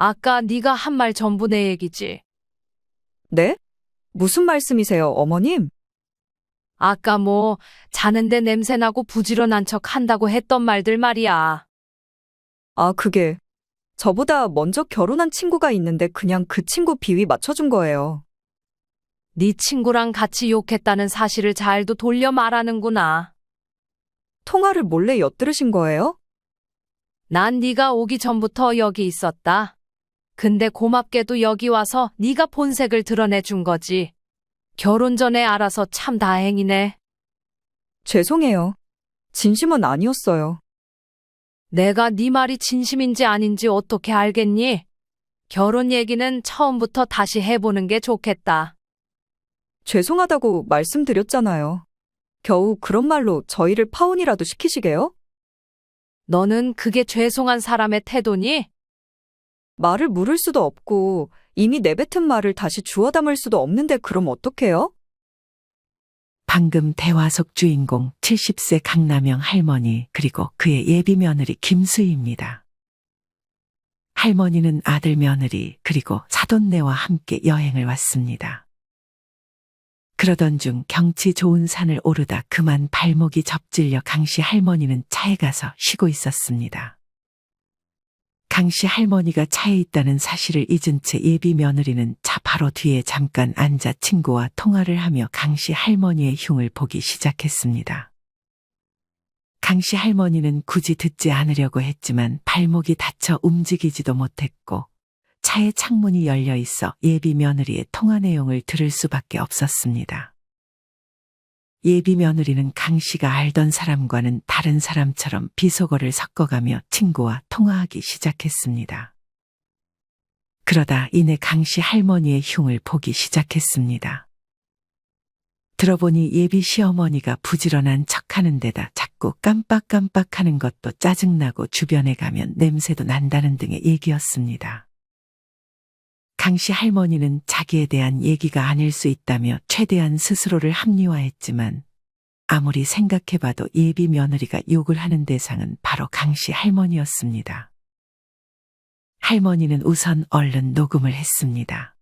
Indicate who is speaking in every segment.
Speaker 1: 아까 네가 한 말 전부 내 얘기지.
Speaker 2: 네? 무슨 말씀이세요, 어머님?
Speaker 1: 아까 뭐 자는데 냄새나고 부지런한 척 한다고 했던 말들 말이야.
Speaker 2: 아, 그게 저보다 먼저 결혼한 친구가 있는데 그냥 그 친구 비위 맞춰준 거예요.
Speaker 1: 네 친구랑 같이 욕했다는 사실을 잘도 돌려 말하는구나.
Speaker 2: 통화를 몰래 엿들으신 거예요?
Speaker 1: 난 네가 오기 전부터 여기 있었다. 근데 고맙게도 여기 와서 네가 본색을 드러내 준 거지. 결혼 전에 알아서 참 다행이네.
Speaker 2: 죄송해요. 진심은 아니었어요.
Speaker 1: 내가 네 말이 진심인지 아닌지 어떻게 알겠니? 결혼 얘기는 처음부터 다시 해보는 게 좋겠다.
Speaker 2: 죄송하다고 말씀드렸잖아요. 겨우 그런 말로 저희를 파혼이라도 시키시게요?
Speaker 1: 너는 그게 죄송한 사람의 태도니?
Speaker 2: 말을 물을 수도 없고 이미 내뱉은 말을 다시 주워 담을 수도 없는데 그럼 어떡해요?
Speaker 3: 방금 대화 속 주인공 70세 강남영 할머니 그리고 그의 예비 며느리 김수희입니다. 할머니는 아들 며느리 그리고 사돈네와 함께 여행을 왔습니다. 그러던 중 경치 좋은 산을 오르다 그만 발목이 접질려 강씨 할머니는 차에 가서 쉬고 있었습니다. 강씨 할머니가 차에 있다는 사실을 잊은 채 예비 며느리는 차 바로 뒤에 잠깐 앉아 친구와 통화를 하며 강씨 할머니의 흉을 보기 시작했습니다. 강씨 할머니는 굳이 듣지 않으려고 했지만 발목이 다쳐 움직이지도 못했고 차의 창문이 열려 있어 예비 며느리의 통화 내용을 들을 수밖에 없었습니다. 예비 며느리는 강 씨가 알던 사람과는 다른 사람처럼 비속어를 섞어가며 친구와 통화하기 시작했습니다. 그러다 이내 강 씨 할머니의 흉을 보기 시작했습니다. 들어보니 예비 시어머니가 부지런한 척하는 데다 자꾸 깜빡깜빡하는 것도 짜증나고 주변에 가면 냄새도 난다는 등의 얘기였습니다. 강 씨 할머니는 자기에 대한 얘기가 아닐 수 있다며 최대한 스스로를 합리화했지만 아무리 생각해봐도 예비 며느리가 욕을 하는 대상은 바로 강 씨 할머니였습니다. 할머니는 우선 얼른 녹음을 했습니다.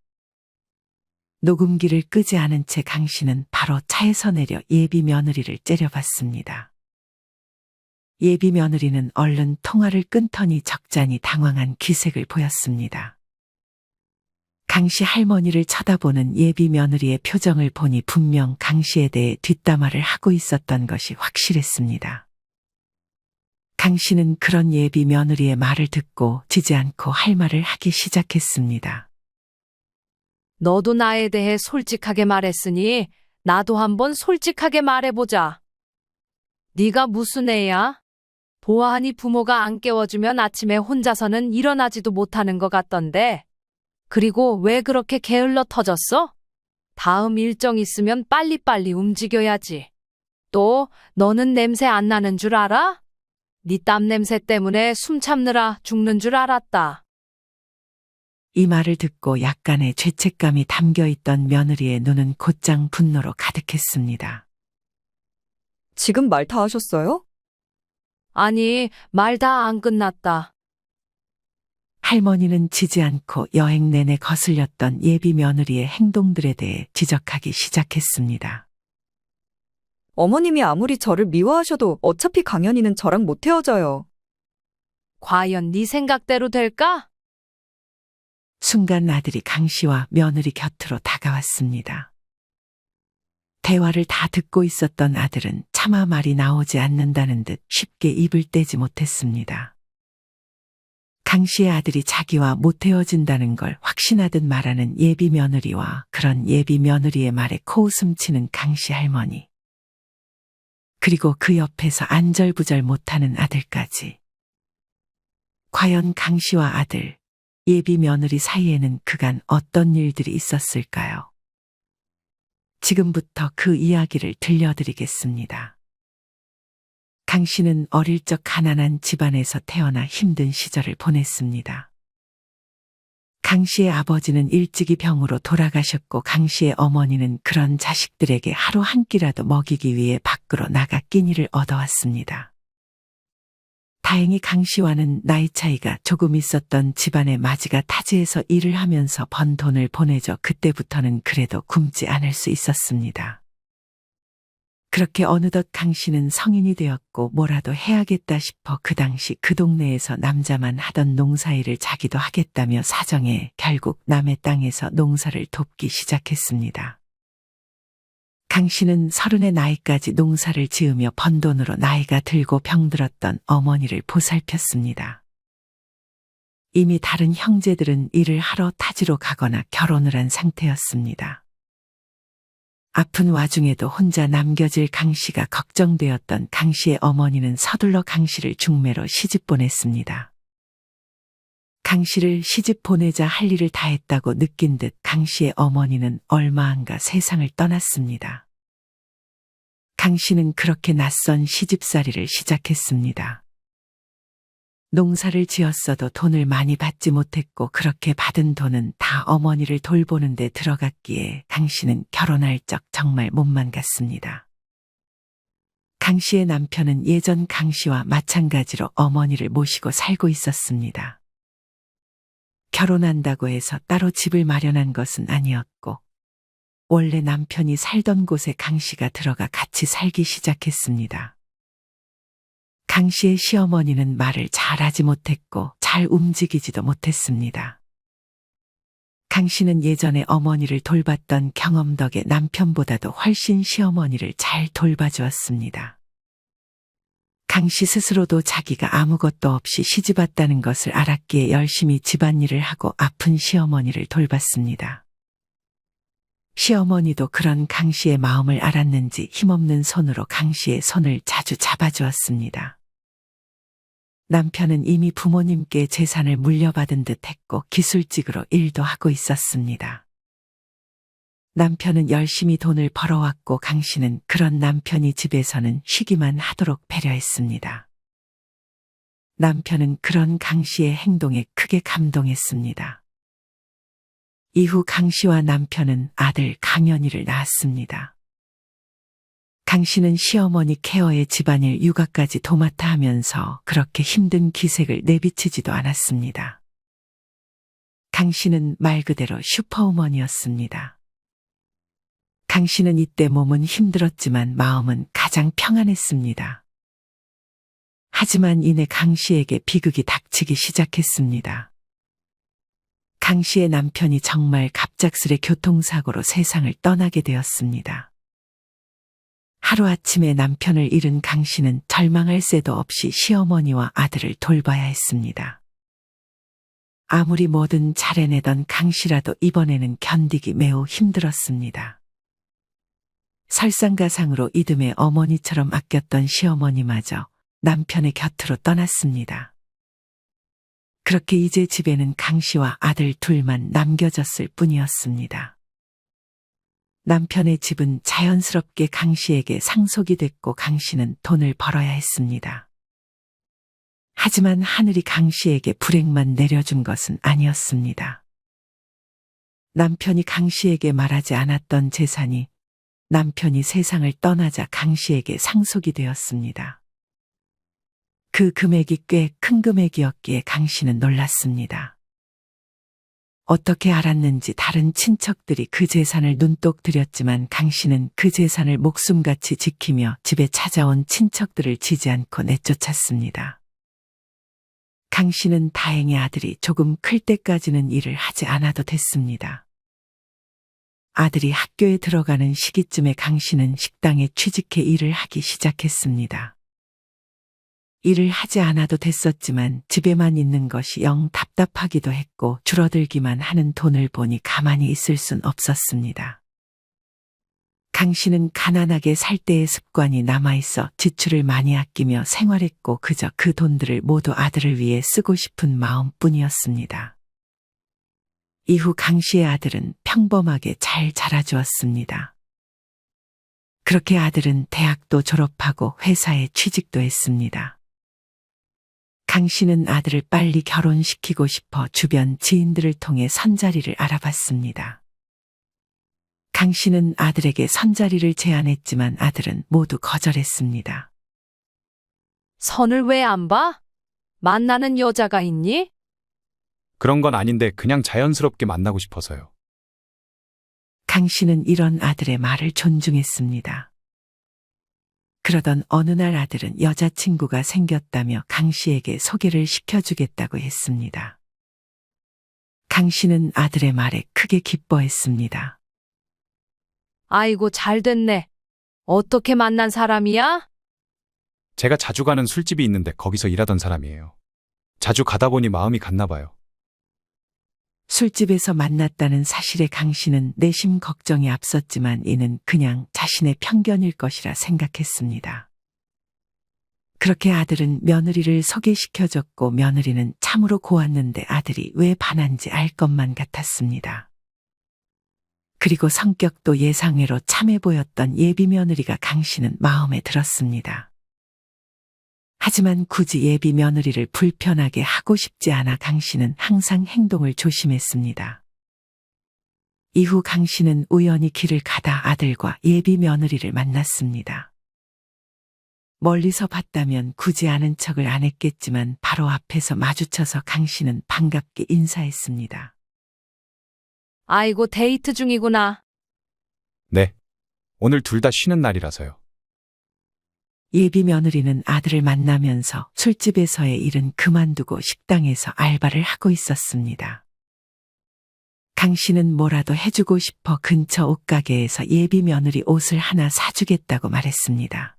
Speaker 3: 녹음기를 끄지 않은 채 강 씨는 바로 차에서 내려 예비 며느리를 째려봤습니다. 예비 며느리는 얼른 통화를 끊더니 적잖이 당황한 기색을 보였습니다. 강 씨 할머니를 쳐다보는 예비 며느리의 표정을 보니 분명 강 씨에 대해 뒷담화를 하고 있었던 것이 확실했습니다. 강 씨는 그런 예비 며느리의 말을 듣고 지지 않고 할 말을 하기 시작했습니다.
Speaker 1: 너도 나에 대해 솔직하게 말했으니 나도 한번 솔직하게 말해보자. 네가 무슨 애야? 보아하니 부모가 안 깨워주면 아침에 혼자서는 일어나지도 못하는 것 같던데. 그리고 왜 그렇게 게을러 터졌어? 다음 일정 있으면 빨리빨리 움직여야지. 또 너는 냄새 안 나는 줄 알아? 네 땀 냄새 때문에 숨 참느라 죽는 줄 알았다.
Speaker 3: 이 말을 듣고 약간의 죄책감이 담겨있던 며느리의 눈은 곧장 분노로 가득했습니다.
Speaker 2: 지금 말 다 하셨어요?
Speaker 1: 아니, 말 다 안 끝났다.
Speaker 3: 할머니는 지지 않고 여행 내내 거슬렸던 예비 며느리의 행동들에 대해 지적하기 시작했습니다.
Speaker 2: 어머님이 아무리 저를 미워하셔도 어차피 강연이는 저랑 못 헤어져요.
Speaker 1: 과연 네 생각대로 될까?
Speaker 3: 순간 아들이 강 씨와 며느리 곁으로 다가왔습니다. 대화를 다 듣고 있었던 아들은 차마 말이 나오지 않는다는 듯 쉽게 입을 떼지 못했습니다. 강 씨의 아들이 자기와 못 헤어진다는 걸 확신하듯 말하는 예비 며느리와 그런 예비 며느리의 말에 코웃음 치는 강 씨 할머니. 그리고 그 옆에서 안절부절 못하는 아들까지. 과연 강 씨와 아들, 예비 며느리 사이에는 그간 어떤 일들이 있었을까요? 지금부터 그 이야기를 들려드리겠습니다. 강 씨는 어릴 적 가난한 집안에서 태어나 힘든 시절을 보냈습니다. 강 씨의 아버지는 일찍이 병으로 돌아가셨고 강 씨의 어머니는 그런 자식들에게 하루 한 끼라도 먹이기 위해 밖으로 나가 끼니를 얻어왔습니다. 다행히 강 씨와는 나이 차이가 조금 있었던 집안의 마지가 타지에서 일을 하면서 번 돈을 보내줘 그때부터는 그래도 굶지 않을 수 있었습니다. 그렇게 어느덧 강 씨는 성인이 되었고 뭐라도 해야겠다 싶어 그 당시 그 동네에서 남자만 하던 농사일을 자기도 하겠다며 사정해 결국 남의 땅에서 농사를 돕기 시작했습니다. 강 씨는 30의 나이까지 농사를 지으며 번 돈으로 나이가 들고 병들었던 어머니를 보살폈습니다. 이미 다른 형제들은 일을 하러 타지로 가거나 결혼을 한 상태였습니다. 아픈 와중에도 혼자 남겨질 강 씨가 걱정되었던 강 씨의 어머니는 서둘러 강 씨를 중매로 시집 보냈습니다. 강 씨를 시집 보내자 할 일을 다 했다고 느낀 듯 강 씨의 어머니는 얼마 안가 세상을 떠났습니다. 강 씨는 그렇게 낯선 시집살이를 시작했습니다. 농사를 지었어도 돈을 많이 받지 못했고 그렇게 받은 돈은 다 어머니를 돌보는 데 들어갔기에 강 씨는 결혼할 적 정말 몸만 갔습니다. 강 씨의 남편은 예전 강 씨와 마찬가지로 어머니를 모시고 살고 있었습니다. 결혼한다고 해서 따로 집을 마련한 것은 아니었고 원래 남편이 살던 곳에 강 씨가 들어가 같이 살기 시작했습니다. 강 씨의 시어머니는 말을 잘하지 못했고 잘 움직이지도 못했습니다. 강 씨는 예전에 어머니를 돌봤던 경험 덕에 남편보다도 훨씬 시어머니를 잘 돌봐주었습니다. 강 씨 스스로도 자기가 아무것도 없이 시집 왔다는 것을 알았기에 열심히 집안일을 하고 아픈 시어머니를 돌봤습니다. 시어머니도 그런 강 씨의 마음을 알았는지 힘없는 손으로 강 씨의 손을 자주 잡아주었습니다. 남편은 이미 부모님께 재산을 물려받은 듯 했고 기술직으로 일도 하고 있었습니다. 남편은 열심히 돈을 벌어왔고 강 씨는 그런 남편이 집에서는 쉬기만 하도록 배려했습니다. 남편은 그런 강 씨의 행동에 크게 감동했습니다. 이후 강 씨와 남편은 아들 강연희를 낳았습니다. 강 씨는 시어머니 케어에 집안일 육아까지 도맡아 하면서 그렇게 힘든 기색을 내비치지도 않았습니다. 강 씨는 말 그대로 슈퍼우먼이었습니다. 강 씨는 이때 몸은 힘들었지만 마음은 가장 평안했습니다. 하지만 이내 강 씨에게 비극이 닥치기 시작했습니다. 강 씨의 남편이 정말 갑작스레 교통사고로 세상을 떠나게 되었습니다. 하루아침에 남편을 잃은 강 씨는 절망할 새도 없이 시어머니와 아들을 돌봐야 했습니다. 아무리 뭐든 잘해내던 강 씨라도 이번에는 견디기 매우 힘들었습니다. 설상가상으로 이듬해 어머니처럼 아꼈던 시어머니마저 남편의 곁으로 떠났습니다. 그렇게 이제 집에는 강 씨와 아들 둘만 남겨졌을 뿐이었습니다. 남편의 집은 자연스럽게 강 씨에게 상속이 됐고 강 씨는 돈을 벌어야 했습니다. 하지만 하늘이 강 씨에게 불행만 내려준 것은 아니었습니다. 남편이 강 씨에게 말하지 않았던 재산이 남편이 세상을 떠나자 강 씨에게 상속이 되었습니다. 그 금액이 꽤 큰 금액이었기에 강 씨는 놀랐습니다. 어떻게 알았는지 다른 친척들이 그 재산을 눈독 들였지만 강 씨는 그 재산을 목숨같이 지키며 집에 찾아온 친척들을 지지 않고 내쫓았습니다. 강 씨는 다행히 아들이 조금 클 때까지는 일을 하지 않아도 됐습니다. 아들이 학교에 들어가는 시기쯤에 강 씨는 식당에 취직해 일을 하기 시작했습니다. 일을 하지 않아도 됐었지만 집에만 있는 것이 영 답답하기도 했고 줄어들기만 하는 돈을 보니 가만히 있을 순 없었습니다. 강 씨는 가난하게 살 때의 습관이 남아있어 지출을 많이 아끼며 생활했고 그저 그 돈들을 모두 아들을 위해 쓰고 싶은 마음뿐이었습니다. 이후 강 씨의 아들은 평범하게 잘 자라주었습니다. 그렇게 아들은 대학도 졸업하고 회사에 취직도 했습니다. 강 씨는 아들을 빨리 결혼시키고 싶어 주변 지인들을 통해 선자리를 알아봤습니다. 강 씨는 아들에게 선자리를 제안했지만 아들은 모두 거절했습니다.
Speaker 1: 선을 왜 안 봐? 만나는 여자가 있니?
Speaker 4: 그런 건 아닌데 그냥 자연스럽게 만나고 싶어서요.
Speaker 3: 강 씨는 이런 아들의 말을 존중했습니다. 그러던 어느 날 아들은 여자친구가 생겼다며 강 씨에게 소개를 시켜주겠다고 했습니다. 강 씨는 아들의 말에 크게 기뻐했습니다.
Speaker 1: 아이고, 잘 됐네. 어떻게 만난 사람이야?
Speaker 4: 제가 자주 가는 술집이 있는데 거기서 일하던 사람이에요. 자주 가다 보니 마음이 갔나 봐요.
Speaker 3: 술집에서 만났다는 사실에 강 씨는 내심 걱정이 앞섰지만 이는 그냥 자신의 편견일 것이라 생각했습니다. 그렇게 아들은 며느리를 소개시켜줬고 며느리는 참으로 고왔는데 아들이 왜 반한지 알 것만 같았습니다. 그리고 성격도 예상외로 참해 보였던 예비 며느리가 강 씨는 마음에 들었습니다. 하지만 굳이 예비 며느리를 불편하게 하고 싶지 않아 강 씨는 항상 행동을 조심했습니다. 이후 강 씨는 우연히 길을 가다 아들과 예비 며느리를 만났습니다. 멀리서 봤다면 굳이 아는 척을 안 했겠지만 바로 앞에서 마주쳐서 강 씨는 반갑게 인사했습니다.
Speaker 1: 아이고, 데이트 중이구나.
Speaker 4: 네. 오늘 둘 다 쉬는 날이라서요.
Speaker 3: 예비 며느리는 아들을 만나면서 술집에서의 일은 그만두고 식당에서 알바를 하고 있었습니다. 강 씨는 뭐라도 해주고 싶어 근처 옷가게에서 예비 며느리 옷을 하나 사주겠다고 말했습니다.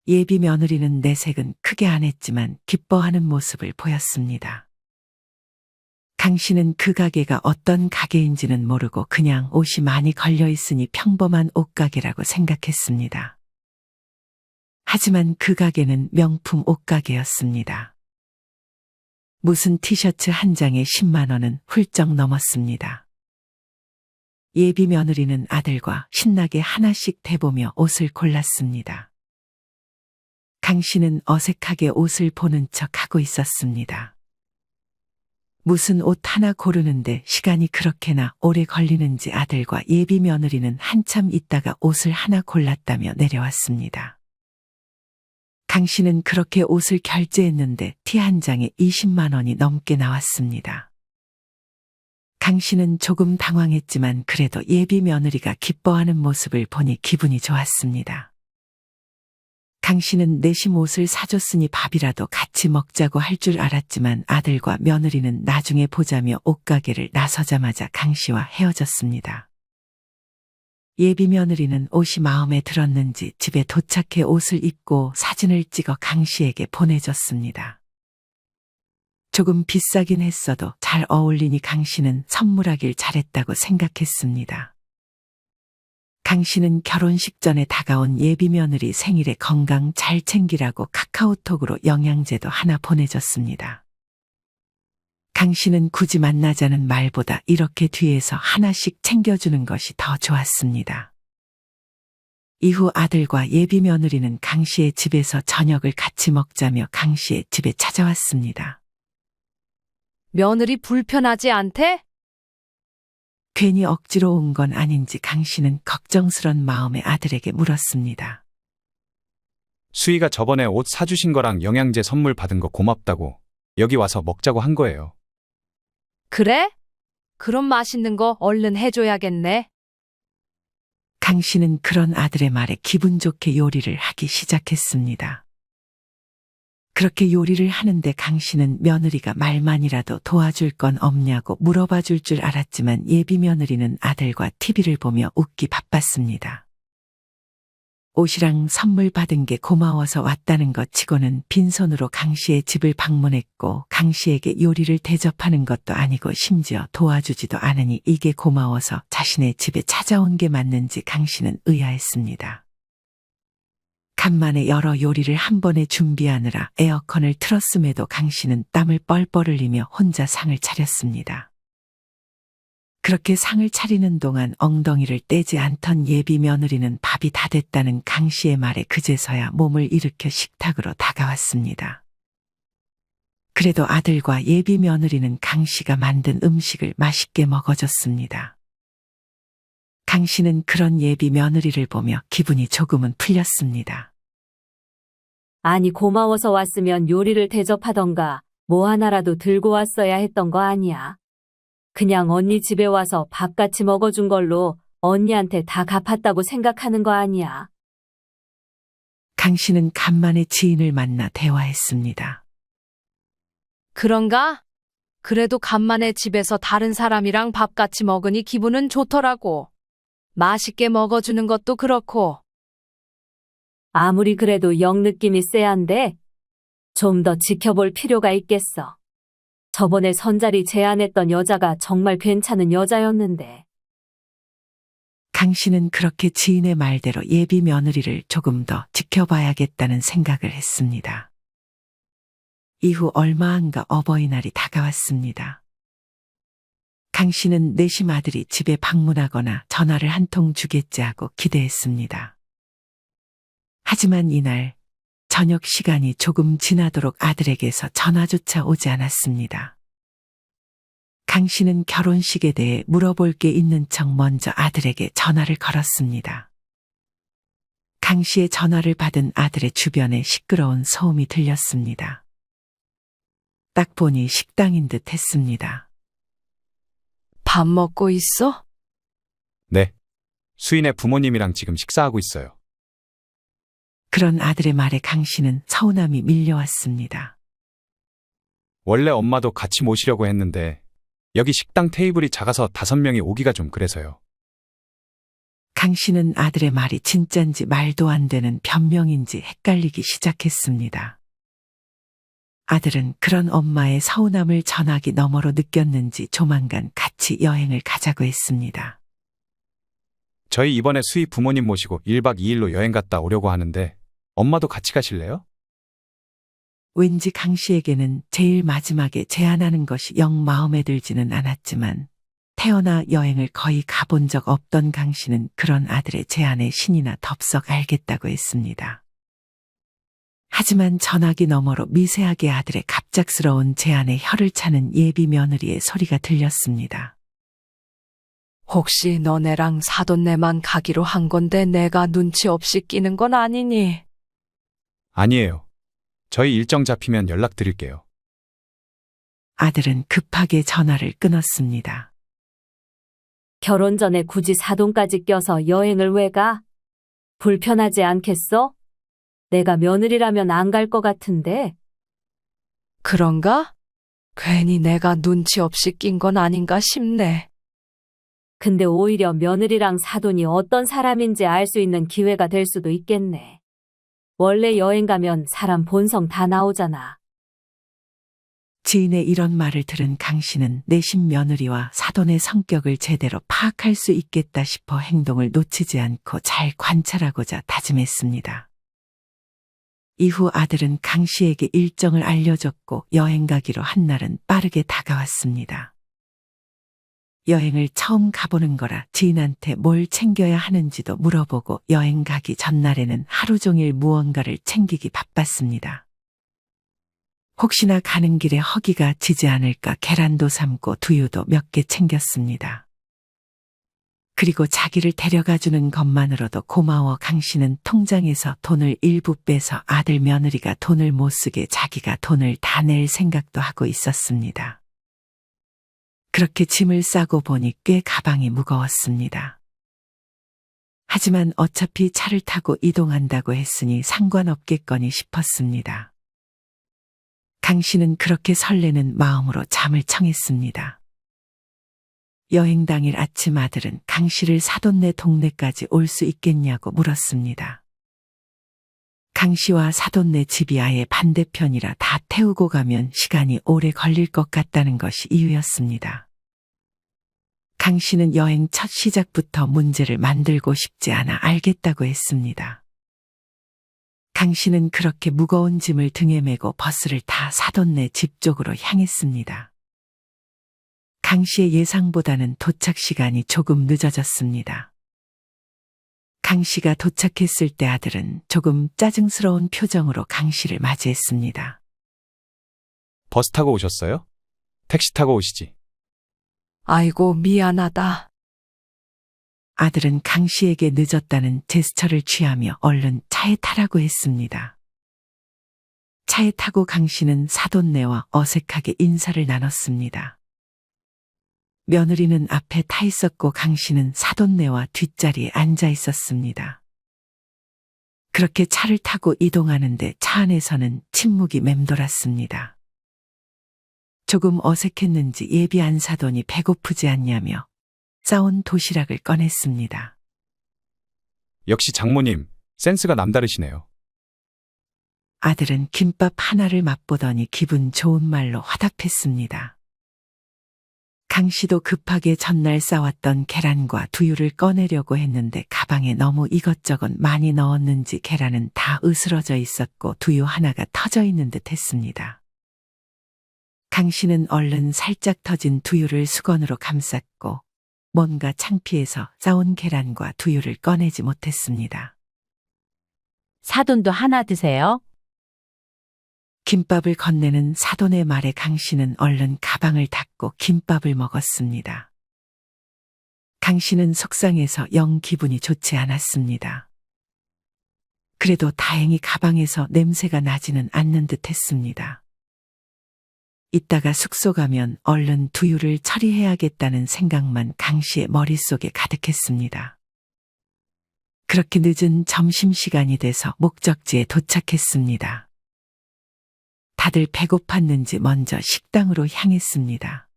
Speaker 3: 예비 며느리는 내색은 크게 안 했지만 기뻐하는 모습을 보였습니다. 강 씨는 그 가게가 어떤 가게인지는 모르고 그냥 옷이 많이 걸려 있으니 평범한 옷가게라고 생각했습니다. 하지만 그 가게는 명품 옷가게였습니다. 무슨 티셔츠 한 장에 10만 원은 훌쩍 넘었습니다. 예비 며느리는 아들과 신나게 하나씩 대보며 옷을 골랐습니다. 강 씨는 어색하게 옷을 보는 척하고 있었습니다. 무슨 옷 하나 고르는데 시간이 그렇게나 오래 걸리는지 아들과 예비 며느리는 한참 있다가 옷을 하나 골랐다며 내려왔습니다. 강 씨는 그렇게 옷을 결제했는데 티 한 장에 20만 원이 넘게 나왔습니다. 강 씨는 조금 당황했지만 그래도 예비 며느리가 기뻐하는 모습을 보니 기분이 좋았습니다. 강 씨는 내심 옷을 사줬으니 밥이라도 같이 먹자고 할 줄 알았지만 아들과 며느리는 나중에 보자며 옷가게를 나서자마자 강 씨와 헤어졌습니다. 예비 며느리는 옷이 마음에 들었는지 집에 도착해 옷을 입고 사진을 찍어 강 씨에게 보내줬습니다. 조금 비싸긴 했어도 잘 어울리니 강 씨는 선물하길 잘했다고 생각했습니다. 강 씨는 결혼식 전에 다가온 예비 며느리 생일에 건강 잘 챙기라고 카카오톡으로 영양제도 하나 보내줬습니다. 강 씨는 굳이 만나자는 말보다 이렇게 뒤에서 하나씩 챙겨주는 것이 더 좋았습니다. 이후 아들과 예비 며느리는 강 씨의 집에서 저녁을 같이 먹자며 강 씨의 집에 찾아왔습니다.
Speaker 1: 며느리 불편하지 않대?
Speaker 3: 괜히 억지로 온 건 아닌지 강 씨는 걱정스런 마음에 아들에게 물었습니다.
Speaker 4: 수희가 저번에 옷 사주신 거랑 영양제 선물 받은 거 고맙다고 여기 와서 먹자고 한 거예요.
Speaker 1: 그래? 그럼 맛있는 거 얼른 해줘야겠네.
Speaker 3: 강 씨는 그런 아들의 말에 기분 좋게 요리를 하기 시작했습니다. 그렇게 요리를 하는데 강 씨는 며느리가 말만이라도 도와줄 건 없냐고 물어봐 줄 알았지만 예비 며느리는 아들과 TV를 보며 웃기 바빴습니다. 옷이랑 선물 받은 게 고마워서 왔다는 것 치고는 빈손으로 강 씨의 집을 방문했고 강 씨에게 요리를 대접하는 것도 아니고 심지어 도와주지도 않으니 이게 고마워서 자신의 집에 찾아온 게 맞는지 강 씨는 의아했습니다. 간만에 여러 요리를 한 번에 준비하느라 에어컨을 틀었음에도 강 씨는 땀을 뻘뻘 흘리며 혼자 상을 차렸습니다. 그렇게 상을 차리는 동안 엉덩이를 떼지 않던 예비 며느리는 밥이 다 됐다는 강 씨의 말에 그제서야 몸을 일으켜 식탁으로 다가왔습니다. 그래도 아들과 예비 며느리는 강 씨가 만든 음식을 맛있게 먹어줬습니다. 강 씨는 그런 예비 며느리를 보며 기분이 조금은 풀렸습니다.
Speaker 5: 아니, 고마워서 왔으면 요리를 대접하던가 뭐 하나라도 들고 왔어야 했던 거 아니야. 그냥 언니 집에 와서 밥같이 먹어준 걸로 언니한테 다 갚았다고 생각하는 거 아니야.
Speaker 3: 강 씨는 간만에 지인을 만나 대화했습니다.
Speaker 1: 그런가? 그래도 간만에 집에서 다른 사람이랑 밥 같이 먹으니 기분은 좋더라고. 맛있게 먹어주는 것도 그렇고.
Speaker 5: 아무리 그래도 영 느낌이 쎄한데 좀 더 지켜볼 필요가 있겠어. 저번에 선자리 제안했던 여자가 정말 괜찮은 여자였는데.
Speaker 3: 강 씨는 그렇게 지인의 말대로 예비 며느리를 조금 더 지켜봐야겠다는 생각을 했습니다. 이후 얼마 안가 어버이날이 다가왔습니다. 강 씨는 내심 아들이 집에 방문하거나 전화를 한 통 주겠지 하고 기대했습니다. 하지만 이날 저녁 시간이 조금 지나도록 아들에게서 전화조차 오지 않았습니다. 강 씨는 결혼식에 대해 물어볼 게 있는 척 먼저 아들에게 전화를 걸었습니다. 강 씨의 전화를 받은 아들의 주변에 시끄러운 소음이 들렸습니다. 딱 보니 식당인 듯 했습니다.
Speaker 1: 밥 먹고 있어?
Speaker 4: 네. 수인의 부모님이랑 지금 식사하고 있어요.
Speaker 3: 그런 아들의 말에 강 씨는 서운함이 밀려왔습니다.
Speaker 4: 원래 엄마도 같이 모시려고 했는데 여기 식당 테이블이 작아서 5명이 오기가 좀 그래서요.
Speaker 3: 강 씨는 아들의 말이 진짠지 말도 안 되는 변명인지 헷갈리기 시작했습니다. 아들은 그런 엄마의 서운함을 전화기 너머로 느꼈는지 조만간 같이 여행을 가자고 했습니다.
Speaker 4: 저희 이번에 수희 부모님 모시고 1박 2일로 여행 갔다 오려고 하는데 엄마도 같이 가실래요?
Speaker 3: 왠지 강 씨에게는 제일 마지막에 제안하는 것이 영 마음에 들지는 않았지만 태어나 여행을 거의 가본 적 없던 강 씨는 그런 아들의 제안에 신이나 덥석 알겠다고 했습니다. 하지만 전화기 너머로 미세하게 아들의 갑작스러운 제안에 혀를 차는 예비 며느리의 소리가 들렸습니다.
Speaker 1: 혹시 너네랑 사돈네만 가기로 한 건데 내가 눈치 없이 끼는 건 아니니?
Speaker 4: 아니에요. 저희 일정 잡히면 연락드릴게요.
Speaker 3: 아들은 급하게 전화를 끊었습니다.
Speaker 5: 결혼 전에 굳이 사돈까지 껴서 여행을 왜 가? 불편하지 않겠어? 내가 며느리라면 안 갈 것 같은데.
Speaker 1: 그런가? 괜히 내가 눈치 없이 낀 건 아닌가 싶네.
Speaker 5: 근데 오히려 며느리랑 사돈이 어떤 사람인지 알 수 있는 기회가 될 수도 있겠네. 원래 여행 가면 사람 본성 다 나오잖아.
Speaker 3: 지인의 이런 말을 들은 강 씨는 내심 며느리와 사돈의 성격을 제대로 파악할 수 있겠다 싶어 행동을 놓치지 않고 잘 관찰하고자 다짐했습니다. 이후 아들은 강 씨에게 일정을 알려줬고 여행 가기로 한 날은 빠르게 다가왔습니다. 여행을 처음 가보는 거라 지인한테 뭘 챙겨야 하는지도 물어보고 여행 가기 전날에는 하루 종일 무언가를 챙기기 바빴습니다. 혹시나 가는 길에 허기가 지지 않을까 계란도 삶고 두유도 몇 개 챙겼습니다. 그리고 자기를 데려가 주는 것만으로도 고마워 강 씨는 통장에서 돈을 일부 빼서 아들 며느리가 돈을 못 쓰게 자기가 돈을 다 낼 생각도 하고 있었습니다. 그렇게 짐을 싸고 보니 꽤 가방이 무거웠습니다. 하지만 어차피 차를 타고 이동한다고 했으니 상관없겠거니 싶었습니다. 강 씨는 그렇게 설레는 마음으로 잠을 청했습니다. 여행 당일 아침 아들은 강 씨를 사돈네 동네까지 올 수 있겠냐고 물었습니다. 강 씨와 사돈네 집이 아예 반대편이라 다 태우고 가면 시간이 오래 걸릴 것 같다는 것이 이유였습니다. 강 씨는 여행 첫 시작부터 문제를 만들고 싶지 않아 알겠다고 했습니다. 강 씨는 그렇게 무거운 짐을 등에 메고 버스를 타 사돈네 집 쪽으로 향했습니다. 강 씨의 예상보다는 도착 시간이 조금 늦어졌습니다. 강 씨가 도착했을 때 아들은 조금 짜증스러운 표정으로 강 씨를 맞이했습니다.
Speaker 4: 버스 타고 오셨어요? 택시 타고 오시지.
Speaker 1: 아이고, 미안하다.
Speaker 3: 아들은 강 씨에게 늦었다는 제스처를 취하며 얼른 차에 타라고 했습니다. 차에 타고 강 씨는 사돈네와 어색하게 인사를 나눴습니다. 며느리는 앞에 타 있었고 강 씨는 사돈네와 뒷자리에 앉아 있었습니다. 그렇게 차를 타고 이동하는데 차 안에서는 침묵이 맴돌았습니다. 조금 어색했는지 예비 안사돈이 배고프지 않냐며 싸온 도시락을 꺼냈습니다.
Speaker 4: 역시 장모님, 센스가 남다르시네요.
Speaker 3: 아들은 김밥 하나를 맛보더니 기분 좋은 말로 화답했습니다. 강 씨도 급하게 전날 싸왔던 계란과 두유를 꺼내려고 했는데 가방에 너무 이것저것 많이 넣었는지 계란은 다 으스러져 있었고 두유 하나가 터져 있는 듯 했습니다. 강 씨는 얼른 살짝 터진 두유를 수건으로 감쌌고 뭔가 창피해서 싸온 계란과 두유를 꺼내지 못했습니다.
Speaker 6: 사돈도 하나 드세요.
Speaker 3: 김밥을 건네는 사돈의 말에 강 씨는 얼른 가방을 닫고 김밥을 먹었습니다. 강 씨는 속상해서 영 기분이 좋지 않았습니다. 그래도 다행히 가방에서 냄새가 나지는 않는 듯 했습니다. 이따가 숙소 가면 얼른 두유를 처리해야겠다는 생각만 강 씨의 머릿속에 가득했습니다. 그렇게 늦은 점심시간이 돼서 목적지에 도착했습니다. 다들 배고팠는지 먼저 식당으로 향했습니다.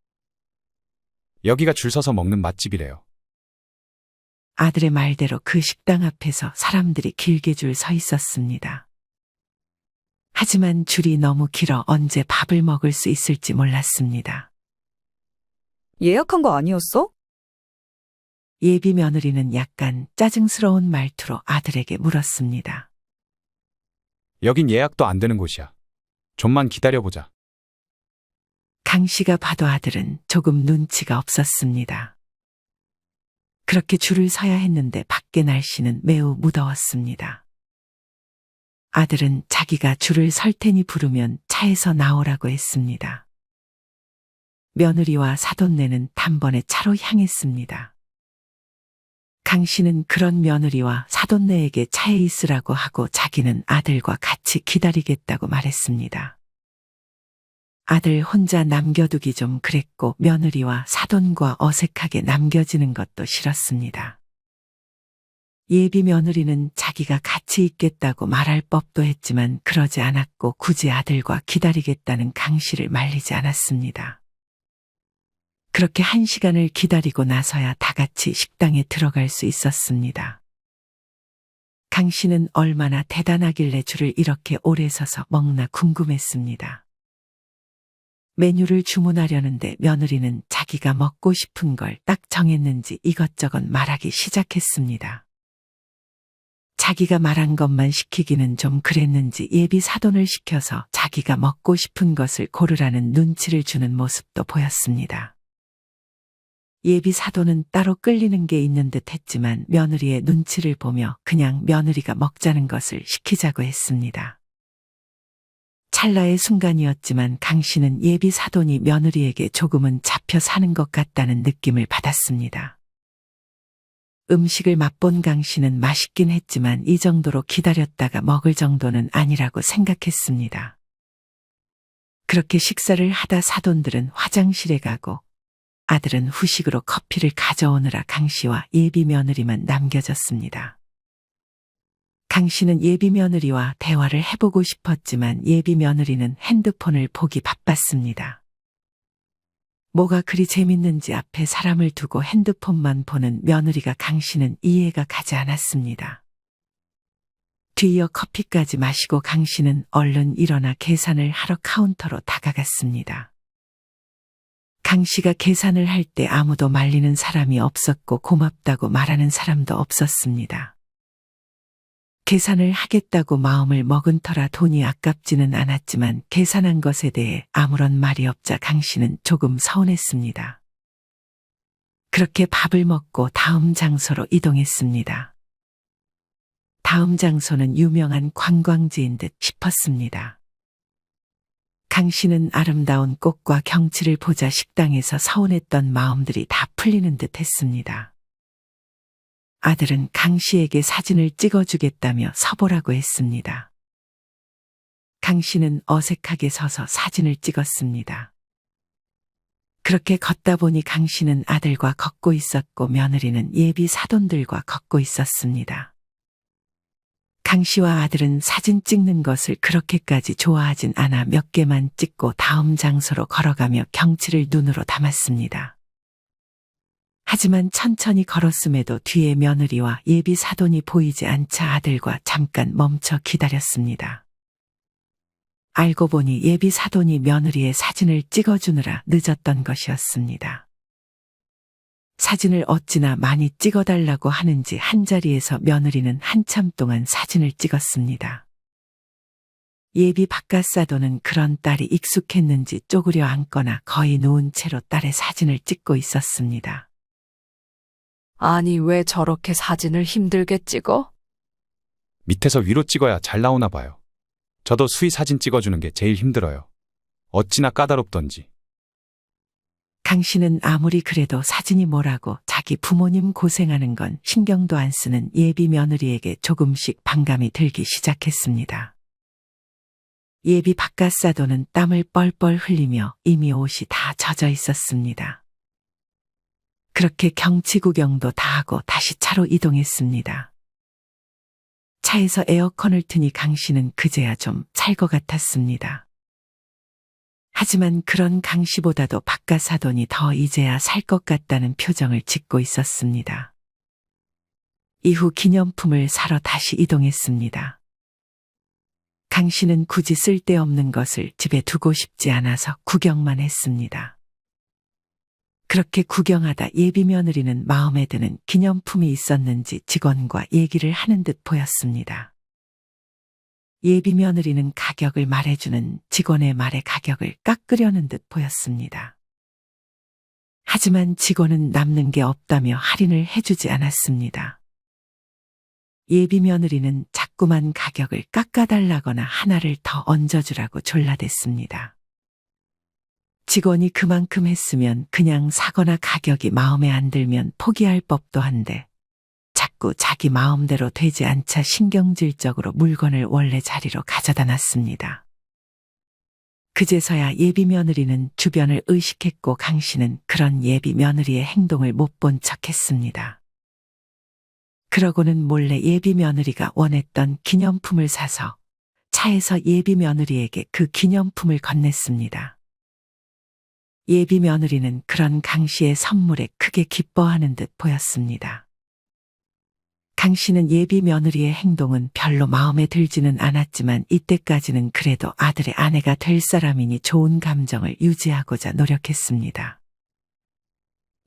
Speaker 4: 여기가 줄 서서 먹는 맛집이래요.
Speaker 3: 아들의 말대로 그 식당 앞에서 사람들이 길게 줄 서 있었습니다. 하지만 줄이 너무 길어 언제 밥을 먹을 수 있을지 몰랐습니다.
Speaker 2: 예약한 거 아니었어?
Speaker 3: 예비 며느리는 약간 짜증스러운 말투로 아들에게 물었습니다.
Speaker 4: 여긴 예약도 안 되는 곳이야. 좀만 기다려보자.
Speaker 3: 강 씨가 봐도 아들은 조금 눈치가 없었습니다. 그렇게 줄을 서야 했는데 밖에 날씨는 매우 무더웠습니다. 아들은 자기가 줄을 설 테니 부르면 차에서 나오라고 했습니다. 며느리와 사돈네는 단번에 차로 향했습니다. 강 씨는 그런 며느리와 사돈네에게 차에 있으라고 하고 자기는 아들과 같이 기다리겠다고 말했습니다. 아들 혼자 남겨두기 좀 그랬고 며느리와 사돈과 어색하게 남겨지는 것도 싫었습니다. 예비 며느리는 자기가 같이 있겠다고 말할 법도 했지만 그러지 않았고 굳이 아들과 기다리겠다는 강 씨를 말리지 않았습니다. 그렇게 1시간을 기다리고 나서야 다 같이 식당에 들어갈 수 있었습니다. 강 씨는 얼마나 대단하길래 줄을 이렇게 오래 서서 먹나 궁금했습니다. 메뉴를 주문하려는데 며느리는 자기가 먹고 싶은 걸 딱 정했는지 이것저것 말하기 시작했습니다. 자기가 말한 것만 시키기는 좀 그랬는지 예비 사돈을 시켜서 자기가 먹고 싶은 것을 고르라는 눈치를 주는 모습도 보였습니다. 예비 사돈은 따로 끌리는 게 있는 듯 했지만 며느리의 눈치를 보며 그냥 며느리가 먹자는 것을 시키자고 했습니다. 찰나의 순간이었지만 강 씨는 예비 사돈이 며느리에게 조금은 잡혀 사는 것 같다는 느낌을 받았습니다. 음식을 맛본 강 씨는 맛있긴 했지만 이 정도로 기다렸다가 먹을 정도는 아니라고 생각했습니다. 그렇게 식사를 하다 사돈들은 화장실에 가고 아들은 후식으로 커피를 가져오느라 강 씨와 예비 며느리만 남겨졌습니다. 강 씨는 예비 며느리와 대화를 해보고 싶었지만 예비 며느리는 핸드폰을 보기 바빴습니다. 뭐가 그리 재밌는지 앞에 사람을 두고 핸드폰만 보는 며느리가 강 씨는 이해가 가지 않았습니다. 뒤이어 커피까지 마시고 강 씨는 얼른 일어나 계산을 하러 카운터로 다가갔습니다. 강 씨가 계산을 할 때 아무도 말리는 사람이 없었고 고맙다고 말하는 사람도 없었습니다. 계산을 하겠다고 마음을 먹은 터라 돈이 아깝지는 않았지만 계산한 것에 대해 아무런 말이 없자 강 씨는 조금 서운했습니다. 그렇게 밥을 먹고 다음 장소로 이동했습니다. 다음 장소는 유명한 관광지인 듯 싶었습니다. 강 씨는 아름다운 꽃과 경치를 보자 식당에서 서운했던 마음들이 다 풀리는 듯 했습니다. 아들은 강 씨에게 사진을 찍어주겠다며 서보라고 했습니다. 강 씨는 어색하게 서서 사진을 찍었습니다. 그렇게 걷다 보니 강 씨는 아들과 걷고 있었고 며느리는 예비 사돈들과 걷고 있었습니다. 강 씨와 아들은 사진 찍는 것을 그렇게까지 좋아하진 않아 몇 개만 찍고 다음 장소로 걸어가며 경치를 눈으로 담았습니다. 하지만 천천히 걸었음에도 뒤에 며느리와 예비 사돈이 보이지 않자 아들과 잠깐 멈춰 기다렸습니다. 알고 보니 예비 사돈이 며느리의 사진을 찍어주느라 늦었던 것이었습니다. 사진을 어찌나 많이 찍어달라고 하는지 한자리에서 며느리는 한참 동안 사진을 찍었습니다. 예비 바깥사돈은 그런 딸이 익숙했는지 쪼그려 앉거나 거의 누운 채로 딸의 사진을 찍고 있었습니다.
Speaker 1: 아니, 왜 저렇게 사진을 힘들게 찍어?
Speaker 4: 밑에서 위로 찍어야 잘 나오나 봐요. 저도 수희 사진 찍어주는 게 제일 힘들어요. 어찌나 까다롭던지.
Speaker 3: 강 씨는 아무리 그래도 사진이 뭐라고 자기 부모님 고생하는 건 신경도 안 쓰는 예비 며느리에게 조금씩 반감이 들기 시작했습니다. 예비 바깥사돈은 땀을 뻘뻘 흘리며 이미 옷이 다 젖어 있었습니다. 그렇게 경치 구경도 다 하고 다시 차로 이동했습니다. 차에서 에어컨을 트니 강 씨는 그제야 좀 살 것 같았습니다. 하지만 그런 강 씨보다도 바깥사돈이 더 이제야 살 것 같다는 표정을 짓고 있었습니다. 이후 기념품을 사러 다시 이동했습니다. 강 씨는 굳이 쓸데없는 것을 집에 두고 싶지 않아서 구경만 했습니다. 그렇게 구경하다 예비 며느리는 마음에 드는 기념품이 있었는지 직원과 얘기를 하는 듯 보였습니다. 예비 며느리는 가격을 말해주는 직원의 말에 가격을 깎으려는 듯 보였습니다. 하지만 직원은 남는 게 없다며 할인을 해주지 않았습니다. 예비 며느리는 자꾸만 가격을 깎아달라거나 하나를 더 얹어주라고 졸라댔습니다. 직원이 그만큼 했으면 그냥 사거나 가격이 마음에 안 들면 포기할 법도 한데 자꾸 자기 마음대로 되지 않자 신경질적으로 물건을 원래 자리로 가져다 놨습니다. 그제서야 예비 며느리는 주변을 의식했고 강 씨는 그런 예비 며느리의 행동을 못 본 척했습니다. 그러고는 몰래 예비 며느리가 원했던 기념품을 사서 차에서 예비 며느리에게 그 기념품을 건넸습니다. 예비 며느리는 그런 강 씨의 선물에 크게 기뻐하는 듯 보였습니다. 강 씨는 예비 며느리의 행동은 별로 마음에 들지는 않았지만 이때까지는 그래도 아들의 아내가 될 사람이니 좋은 감정을 유지하고자 노력했습니다.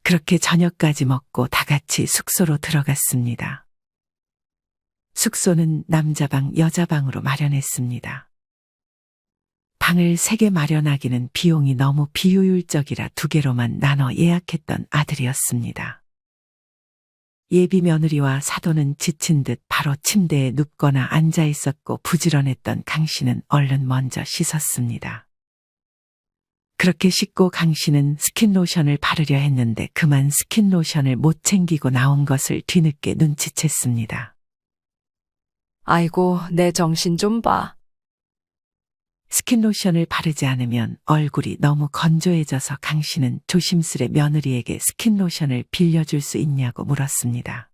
Speaker 3: 그렇게 저녁까지 먹고 다 같이 숙소로 들어갔습니다. 숙소는 남자방, 여자방으로 마련했습니다. 방을 3개 마련하기는 비용이 너무 비효율적이라 2개로만 나눠 예약했던 아들이었습니다. 예비 며느리와 사돈은 지친 듯 바로 침대에 눕거나 앉아 있었고 부지런했던 강 씨는 얼른 먼저 씻었습니다. 그렇게 씻고 강 씨는 스킨로션을 바르려 했는데 그만 스킨로션을 못 챙기고 나온 것을 뒤늦게 눈치챘습니다.
Speaker 1: 아이고, 내 정신 좀 봐.
Speaker 3: 스킨로션을 바르지 않으면 얼굴이 너무 건조해져서 강 씨는 조심스레 며느리에게 스킨로션을 빌려줄 수 있냐고 물었습니다.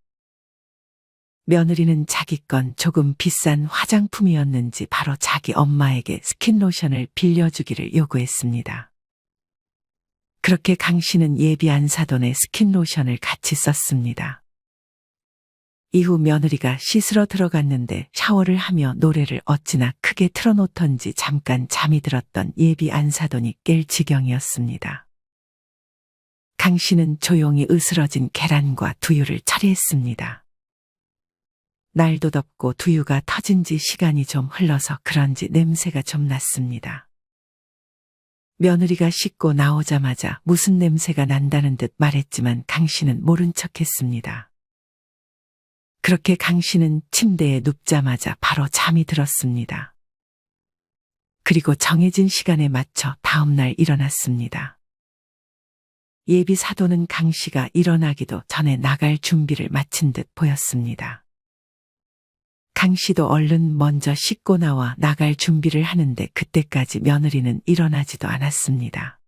Speaker 3: 며느리는 자기 건 조금 비싼 화장품이었는지 바로 자기 엄마에게 스킨로션을 빌려주기를 요구했습니다. 그렇게 강 씨는 예비 안사돈의 스킨로션을 같이 썼습니다. 이후 며느리가 씻으러 들어갔는데 샤워를 하며 노래를 어찌나 크게 틀어놓던지 잠깐 잠이 들었던 예비 안사돈이 깰 지경이었습니다. 강 씨는 조용히 으스러진 계란과 두유를 처리했습니다. 날도 덥고 두유가 터진 지 시간이 좀 흘러서 그런지 냄새가 좀 났습니다. 며느리가 씻고 나오자마자 무슨 냄새가 난다는 듯 말했지만 강 씨는 모른 척했습니다. 그렇게 강 씨는 침대에 눕자마자 바로 잠이 들었습니다. 그리고 정해진 시간에 맞춰 다음날 일어났습니다. 예비 사돈은 강 씨가 일어나기도 전에 나갈 준비를 마친 듯 보였습니다. 강 씨도 얼른 먼저 씻고 나와 나갈 준비를 하는데 그때까지 며느리는 일어나지도 않았습니다.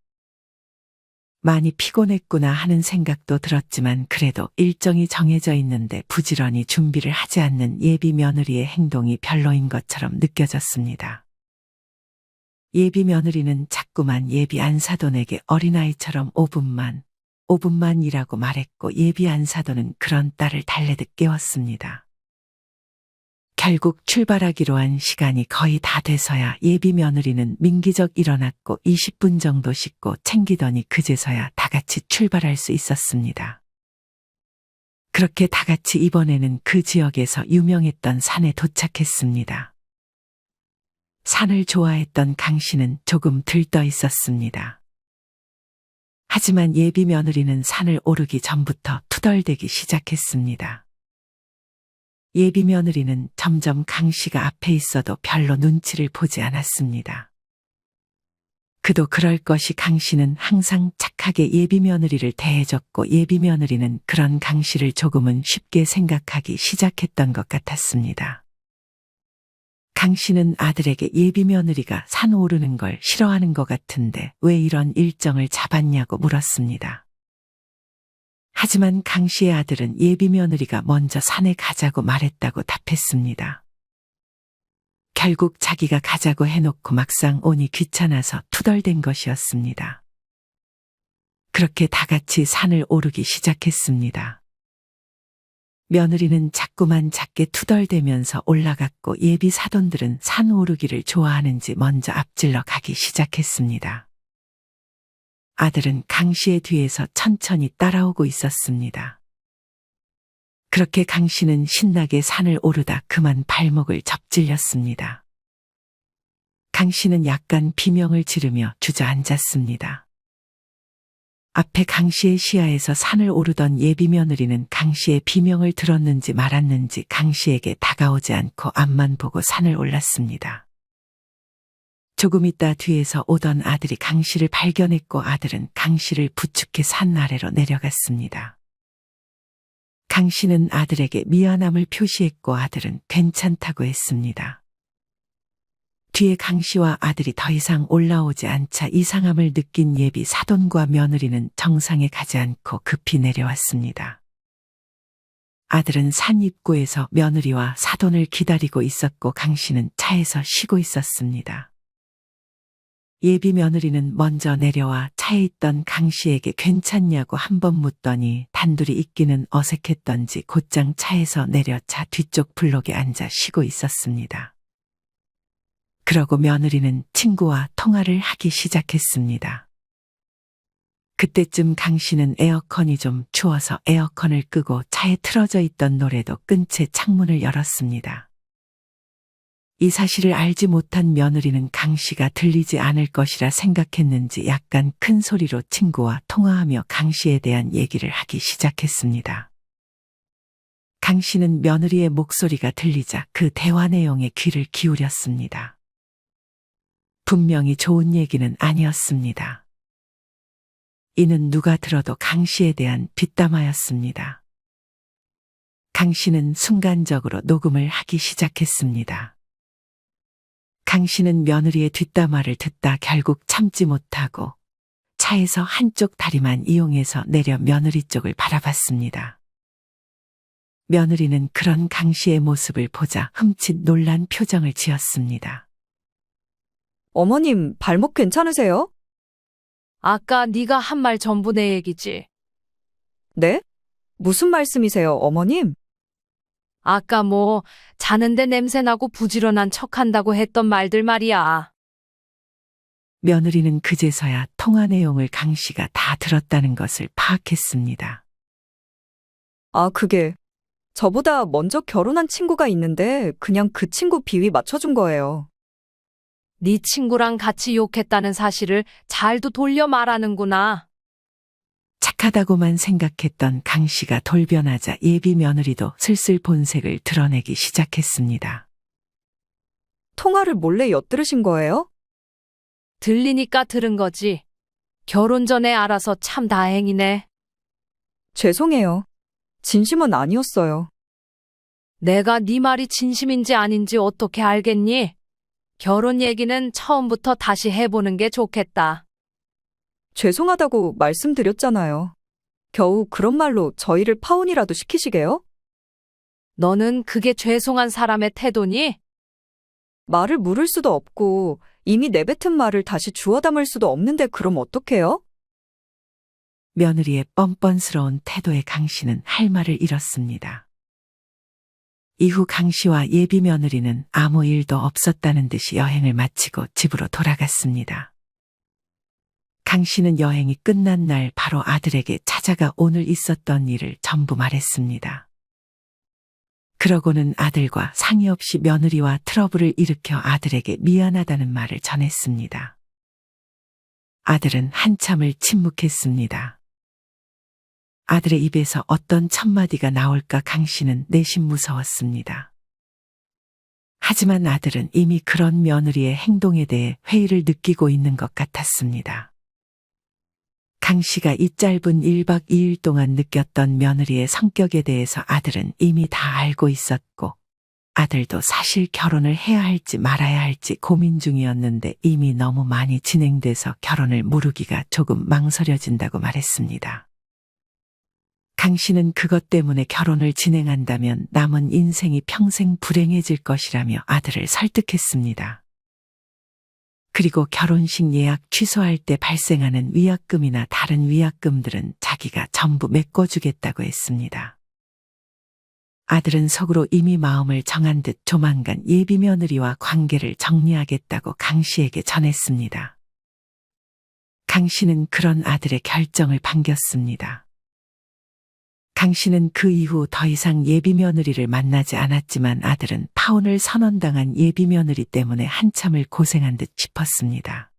Speaker 3: 많이 피곤했구나 하는 생각도 들었지만 그래도 일정이 정해져 있는데 부지런히 준비를 하지 않는 예비 며느리의 행동이 별로인 것처럼 느껴졌습니다. 예비 며느리는 자꾸만 예비 안사돈에게 어린아이처럼 5분만이라고 말했고 예비 안사돈은 그런 딸을 달래듯 깨웠습니다. 결국 출발하기로 한 시간이 거의 다 돼서야 예비 며느리는 민기적 일어났고 20분 정도 씻고 챙기더니 그제서야 다 같이 출발할 수 있었습니다. 그렇게 다 같이 이번에는 그 지역에서 유명했던 산에 도착했습니다. 산을 좋아했던 강 씨는 조금 들떠 있었습니다. 하지만 예비 며느리는 산을 오르기 전부터 투덜대기 시작했습니다. 예비 며느리는 점점 강 씨가 앞에 있어도 별로 눈치를 보지 않았습니다. 그도 그럴 것이 강 씨는 항상 착하게 예비 며느리를 대해줬고 예비 며느리는 그런 강 씨를 조금은 쉽게 생각하기 시작했던 것 같았습니다. 강 씨는 아들에게 예비 며느리가 산 오르는 걸 싫어하는 것 같은데 왜 이런 일정을 잡았냐고 물었습니다. 하지만 강 씨의 아들은 예비 며느리가 먼저 산에 가자고 말했다고 답했습니다. 결국 자기가 가자고 해놓고 막상 오니 귀찮아서 투덜댄 것이었습니다. 그렇게 다 같이 산을 오르기 시작했습니다. 며느리는 자꾸만 작게 투덜대면서 올라갔고 예비 사돈들은 산 오르기를 좋아하는지 먼저 앞질러 가기 시작했습니다. 아들은 강 씨의 뒤에서 천천히 따라오고 있었습니다. 그렇게 강 씨는 신나게 산을 오르다 그만 발목을 접질렸습니다. 강 씨는 약간 비명을 지르며 주저앉았습니다. 앞에 강 씨의 시야에서 산을 오르던 예비 며느리는 강 씨의 비명을 들었는지 말았는지 강 씨에게 다가오지 않고 앞만 보고 산을 올랐습니다. 조금 있다 뒤에서 오던 아들이 강 씨를 발견했고 아들은 강 씨를 부축해 산 아래로 내려갔습니다. 강 씨는 아들에게 미안함을 표시했고 아들은 괜찮다고 했습니다. 뒤에 강 씨와 아들이 더 이상 올라오지 않자 이상함을 느낀 예비 사돈과 며느리는 정상에 가지 않고 급히 내려왔습니다. 아들은 산 입구에서 며느리와 사돈을 기다리고 있었고 강 씨는 차에서 쉬고 있었습니다. 예비 며느리는 먼저 내려와 차에 있던 강 씨에게 괜찮냐고 한 번 묻더니 단둘이 있기는 어색했던지 곧장 차에서 내려 차 뒤쪽 블록에 앉아 쉬고 있었습니다. 그러고 며느리는 친구와 통화를 하기 시작했습니다. 그때쯤 강 씨는 에어컨이 좀 추워서 에어컨을 끄고 차에 틀어져 있던 노래도 끈 채 창문을 열었습니다. 이 사실을 알지 못한 며느리는 강 씨가 들리지 않을 것이라 생각했는지 약간 큰 소리로 친구와 통화하며 강 씨에 대한 얘기를 하기 시작했습니다. 강 씨는 며느리의 목소리가 들리자 그 대화 내용에 귀를 기울였습니다. 분명히 좋은 얘기는 아니었습니다. 이는 누가 들어도 강 씨에 대한 뒷담화였습니다. 강 씨는 순간적으로 녹음을 하기 시작했습니다. 강 씨는 며느리의 뒷담화를 듣다 결국 참지 못하고 차에서 한쪽 다리만 이용해서 내려 며느리 쪽을 바라봤습니다. 며느리는 그런 강 씨의 모습을 보자 흠칫 놀란 표정을 지었습니다.
Speaker 2: 어머님, 발목 괜찮으세요?
Speaker 1: 아까 네가 한 말 전부 내 얘기지.
Speaker 2: 네? 무슨 말씀이세요, 어머님?
Speaker 1: 아까 뭐 자는데 냄새나고 부지런한 척한다고 했던 말들 말이야.
Speaker 3: 며느리는 그제서야 통화 내용을 강 씨가 다 들었다는 것을 파악했습니다.
Speaker 2: 아, 그게 저보다 먼저 결혼한 친구가 있는데 그냥 그 친구 비위 맞춰준 거예요.
Speaker 1: 네 친구랑 같이 욕했다는 사실을 잘도 돌려 말하는구나.
Speaker 3: 착하다고만 생각했던 강 씨가 돌변하자 예비 며느리도 슬슬 본색을 드러내기 시작했습니다.
Speaker 2: 통화를 몰래 엿들으신 거예요?
Speaker 1: 들리니까 들은 거지. 결혼 전에 알아서 참 다행이네.
Speaker 2: 죄송해요. 진심은 아니었어요.
Speaker 1: 내가 네 말이 진심인지 아닌지 어떻게 알겠니? 결혼 얘기는 처음부터 다시 해보는 게 좋겠다.
Speaker 2: 죄송하다고 말씀드렸잖아요. 겨우 그런 말로 저희를 파혼이라도 시키시게요?
Speaker 1: 너는 그게 죄송한 사람의 태도니?
Speaker 2: 말을 물을 수도 없고 이미 내뱉은 말을 다시 주워 담을 수도 없는데 그럼 어떡해요?
Speaker 3: 며느리의 뻔뻔스러운 태도에 강 씨는 할 말을 잃었습니다. 이후 강 씨와 예비 며느리는 아무 일도 없었다는 듯이 여행을 마치고 집으로 돌아갔습니다. 강 씨는 여행이 끝난 날 바로 아들에게 찾아가 오늘 있었던 일을 전부 말했습니다. 그러고는 아들과 상의 없이 며느리와 트러블을 일으켜 아들에게 미안하다는 말을 전했습니다. 아들은 한참을 침묵했습니다. 아들의 입에서 어떤 첫마디가 나올까 강 씨는 내심 무서웠습니다. 하지만 아들은 이미 그런 며느리의 행동에 대해 회의를 느끼고 있는 것 같았습니다. 강 씨가 이 짧은 1박 2일 동안 느꼈던 며느리의 성격에 대해서 아들은 이미 다 알고 있었고, 아들도 사실 결혼을 해야 할지 말아야 할지 고민 중이었는데 이미 너무 많이 진행돼서 결혼을 미루기가 조금 망설여진다고 말했습니다. 강 씨는 그것 때문에 결혼을 진행한다면 남은 인생이 평생 불행해질 것이라며 아들을 설득했습니다. 그리고 결혼식 예약 취소할 때 발생하는 위약금이나 다른 위약금들은 자기가 전부 메꿔주겠다고 했습니다. 아들은 속으로 이미 마음을 정한 듯 조만간 예비 며느리와 관계를 정리하겠다고 강 씨에게 전했습니다. 강 씨는 그런 아들의 결정을 반겼습니다. 강 씨는 그 이후 더 이상 예비 며느리를 만나지 않았지만 아들은 파혼을 선언당한 예비 며느리 때문에 한참을 고생한 듯 싶었습니다.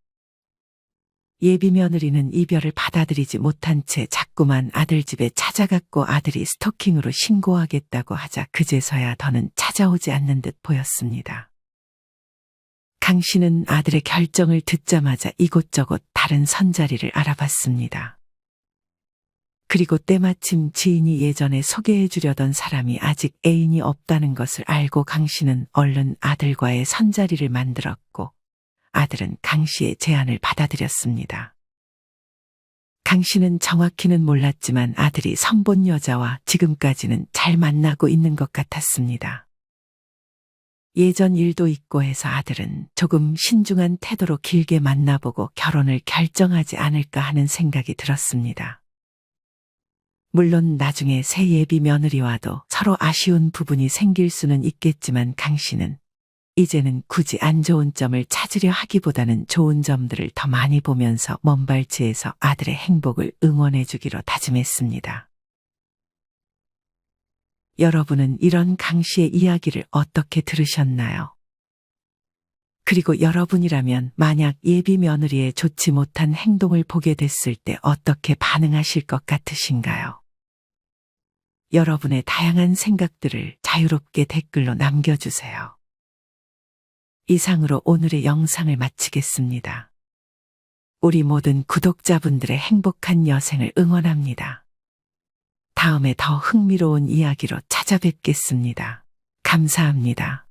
Speaker 3: 예비 며느리는 이별을 받아들이지 못한 채 자꾸만 아들 집에 찾아갔고 아들이 스토킹으로 신고하겠다고 하자 그제서야 더는 찾아오지 않는 듯 보였습니다. 강 씨는 아들의 결정을 듣자마자 이곳저곳 다른 선자리를 알아봤습니다. 그리고 때마침 지인이 예전에 소개해 주려던 사람이 아직 애인이 없다는 것을 알고 강 씨는 얼른 아들과의 선자리를 만들었고, 아들은 강 씨의 제안을 받아들였습니다. 강 씨는 정확히는 몰랐지만 아들이 선본 여자와 지금까지는 잘 만나고 있는 것 같았습니다. 예전 일도 있고 해서 아들은 조금 신중한 태도로 길게 만나보고 결혼을 결정하지 않을까 하는 생각이 들었습니다. 물론 나중에 새 예비 며느리와도 서로 아쉬운 부분이 생길 수는 있겠지만 강 씨는 이제는 굳이 안 좋은 점을 찾으려 하기보다는 좋은 점들을 더 많이 보면서 먼발치에서 아들의 행복을 응원해 주기로 다짐했습니다. 여러분은 이런 강 씨의 이야기를 어떻게 들으셨나요? 그리고 여러분이라면 만약 예비 며느리의 좋지 못한 행동을 보게 됐을 때 어떻게 반응하실 것 같으신가요? 여러분의 다양한 생각들을 자유롭게 댓글로 남겨주세요. 이상으로 오늘의 영상을 마치겠습니다. 우리 모든 구독자분들의 행복한 여생을 응원합니다. 다음에 더 흥미로운 이야기로 찾아뵙겠습니다. 감사합니다.